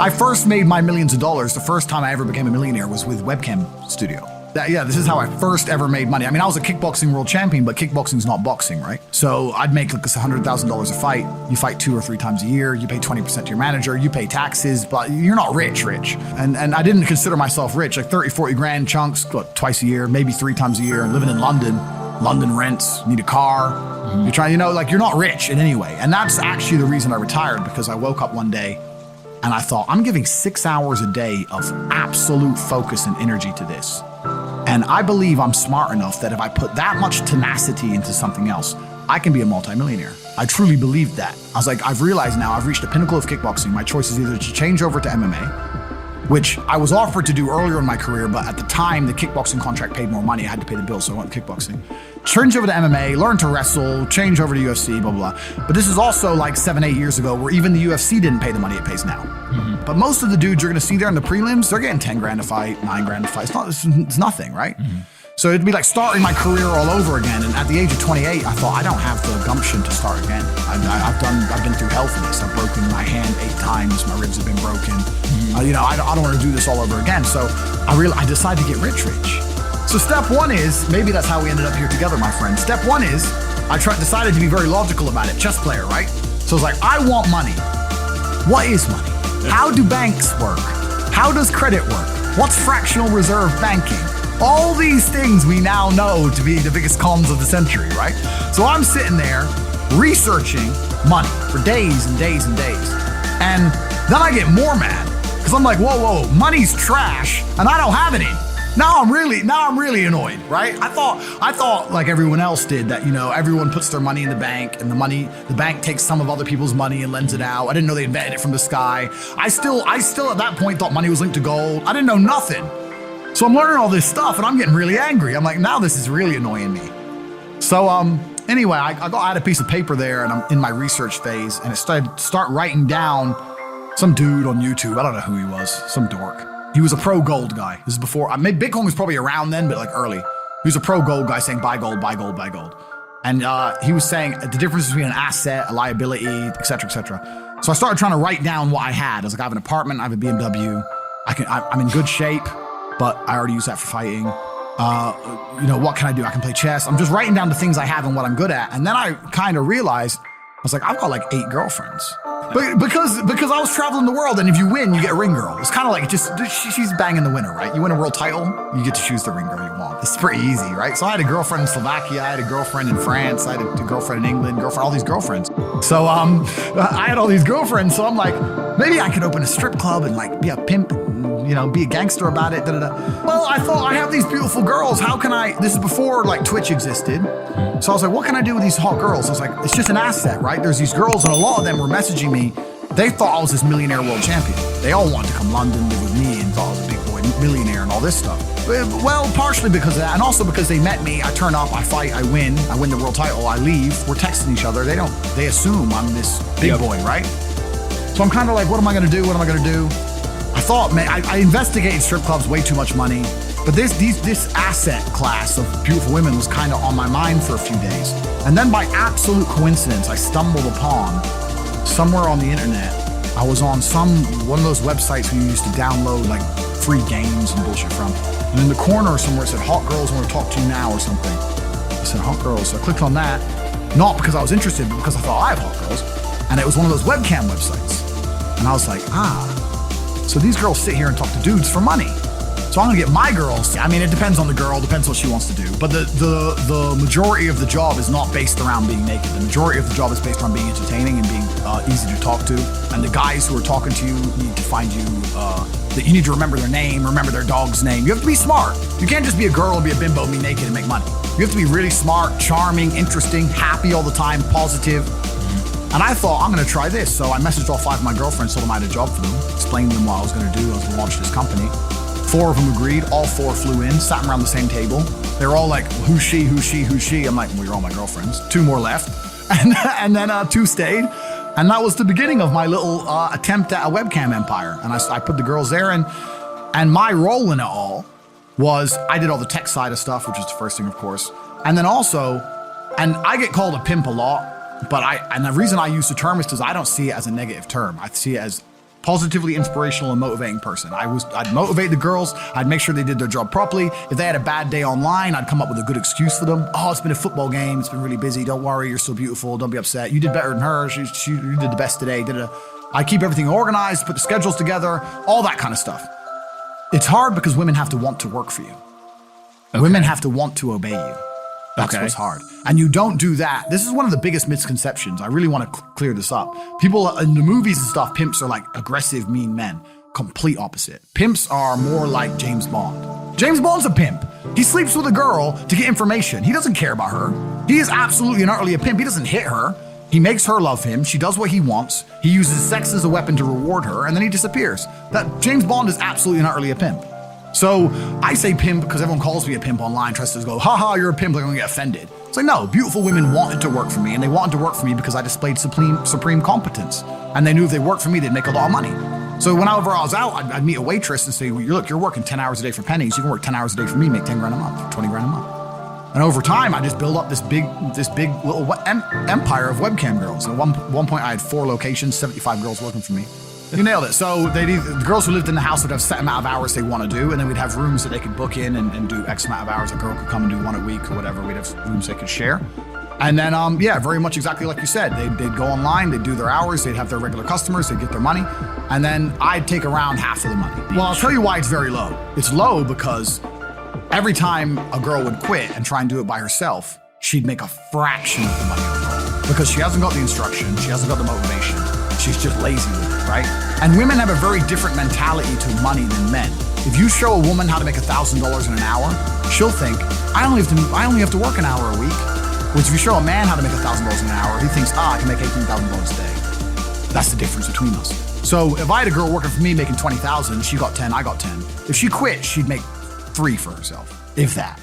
I first made my millions of dollars. The first time I ever became a millionaire was with Webcam Studio. This is how I first ever made money. I mean, I was a kickboxing world champion, but kickboxing's not boxing, right? So I'd make like $100,000 a fight. You fight 2 or 3 times a year. You pay 20% to your manager. You pay taxes, but you're not rich. And I didn't consider myself rich. Like 30, 40 grand chunks, twice a year, maybe 3 times a year. Living in London. London rents, need a car. You're trying, you're not rich in any way. And that's actually the reason I retired, because I woke up one day and I thought, I'm giving 6 hours a day of absolute focus and energy to this. And I believe I'm smart enough that if I put that much tenacity into something else, I can be a multimillionaire. I truly believed that. I was like, I've realized now I've reached the pinnacle of kickboxing. My choice is either to change over to MMA, which I was offered to do earlier in my career, but at the time the kickboxing contract paid more money. I had to pay the bills, so I went kickboxing. Change over to MMA, learn to wrestle, change over to UFC, blah, blah, blah. But this is also like 7, 8 years ago where even the UFC didn't pay the money it pays now. But most of the dudes you're gonna see there in the prelims, they're getting 10 grand a fight, 9 grand a fight. It's nothing, right? So it'd be like starting my career all over again. And at the age of 28, I thought, I don't have the gumption to start again. I've been through hell for this. I've broken my hand 8 times. My ribs have been broken. I don't want to do this all over again. So I decided to get rich. So step 1 is, maybe that's how we ended up here together, my friend. Step 1 is, decided to be very logical about it. Chess player, right? So it's like, I want money. What is money? How do banks work? How does credit work? What's fractional reserve banking? All these things we now know to be the biggest cons of the century, right? So I'm sitting there researching money for days and days and days. And then I get more mad because I'm like, whoa, money's trash and I don't have any. Now I'm really annoyed, right? I thought like everyone else did that, everyone puts their money in the bank and the bank takes some of other people's money and lends it out. I didn't know they invented it from the sky. I still at that point thought money was linked to gold. I didn't know nothing. So I'm learning all this stuff and I'm getting really angry. I'm like, now this is really annoying me. So anyway, I had a piece of paper there and I'm in my research phase and I start writing down some dude on YouTube. I don't know who he was, some dork. He was a pro gold guy. This is before, maybe Bitcoin was probably around then, but like early. He was a pro gold guy saying buy gold, buy gold, buy gold. And he was saying the difference between an asset, a liability, et cetera, et cetera. So I started trying to write down what I had. I was like, I have an apartment, I have a BMW. I'm in good shape, but I already use that for fighting. What can I do? I can play chess. I'm just writing down the things I have and what I'm good at. And then I kind of realized, I was like, I've got like 8 girlfriends. But because I was traveling the world, and if you win, you get a ring girl. It's kind of like she's banging the winner, right? You win a world title, you get to choose the ring girl you want. It's pretty easy, right? So I had a girlfriend in Slovakia, I had a girlfriend in France, I had a girlfriend in England, all these girlfriends. So I had all these girlfriends, so I'm like, maybe I could open a strip club and like be a pimp, be a gangster about it. Well, I thought I have these beautiful girls. How can I? This is before like Twitch existed. So I was like, what can I do with these hot girls? I was like, it's just an asset, right? There's these girls, and a lot of them were messaging me. They thought I was this millionaire world champion. They all wanted to come London, live with me, and thought I was a big boy millionaire and all this stuff. Well, partially because of that, and also because they met me. I turn up, I fight, I win the world title, I leave. We're texting each other. They assume I'm this big boy, right? So I'm kind of like, what am I gonna do? I thought, man, I investigated strip clubs, way too much money. But this asset class of beautiful women was kind of on my mind for a few days. And then by absolute coincidence, I stumbled upon somewhere on the internet. I was on one of those websites where you used to download like free games and bullshit from. And in the corner somewhere it said, hot girls want to talk to you now or something. I said, hot girls. So I clicked on that, not because I was interested, but because I thought I have hot girls. And it was one of those webcam websites. And I was like, so these girls sit here and talk to dudes for money. So I'm gonna get my girls. I mean, it depends on the girl, depends what she wants to do. But the majority of the job is not based around being naked. The majority of the job is based on being entertaining and being easy to talk to. And the guys who are talking to you need to find you, that you need to remember their name, remember their dog's name. You have to be smart. You can't just be a girl and be a bimbo and be naked and make money. You have to be really smart, charming, interesting, happy all the time, positive. And I thought, I'm gonna try this. So I messaged all 5 of my girlfriends, told them I had a job for them, explained to them what I was gonna do. I was gonna launch this company. 4 of them agreed, all 4 flew in, sat around the same table. They were all like, who's she? I'm like, well, you're all my girlfriends. 2 more left. And then 2 stayed. And that was the beginning of my little attempt at a webcam empire. And I put the girls there, and my role in it all was, I did all the tech side of stuff, which is the first thing, of course. And then also, and I get called a pimp a lot, but and the reason I use the term is because I don't see it as a negative term. I see it as positively inspirational and motivating person. I'd motivate the girls. I'd make sure they did their job properly. If they had a bad day online, I'd come up with a good excuse for them. Oh, it's been a football game. It's been really busy. Don't worry. You're so beautiful. Don't be upset. You did better than her. You did the best today. I keep everything organized, put the schedules together, all that kind of stuff. It's hard because women have to want to work for you. Okay. Women have to want to obey you. That's what's hard. And you don't do that. This is one of the biggest misconceptions. I really want to clear this up. People in the movies and stuff, pimps are like aggressive, mean men. Complete opposite. Pimps are more like James Bond. James Bond's a pimp. He sleeps with a girl to get information. He doesn't care about her. He is absolutely and utterly a pimp. He doesn't hit her. He makes her love him. She does what he wants. He uses sex as a weapon to reward her, and then he disappears. That James Bond is absolutely and utterly a pimp. So I say pimp because everyone calls me a pimp online, tries to go, haha, you're a pimp, they're gonna get offended. It's like, no, beautiful women wanted to work for me, and they wanted to work for me because I displayed supreme competence. And they knew if they worked for me, they'd make a lot of money. So whenever I was out, I'd meet a waitress and say, well, look, you're working 10 hours a day for pennies. You can work 10 hours a day for me, make 10 grand a month, 20 grand a month. And over time, I just built up this big little empire of webcam girls. At one point, I had 4 locations, 75 girls working for me. You nailed it. So the girls who lived in the house would have a set amount of hours they want to do, and then we'd have rooms that they could book in and do X amount of hours. A girl could come and do 1 a week or whatever. We'd have rooms they could share. And then, yeah, very much exactly like you said. They'd go online, they'd do their hours, they'd have their regular customers, they'd get their money, and then I'd take around half of the money. Well, I'll tell you why it's very low. It's low because every time a girl would quit and try and do it by herself, she'd make a fraction of the money overall because she hasn't got the instruction, she hasn't got the motivation, she's just lazy with it, right? And women have a very different mentality to money than men. If you show a woman how to make $1,000 in an hour, she'll think, I only have to work an hour a week. Whereas if you show a man how to make $1,000 in an hour, he thinks, I can make $18,000 a day. That's the difference between us. So if I had a girl working for me making 20,000, she got 10, I got 10. If she quit, she'd make 3 for herself, if that.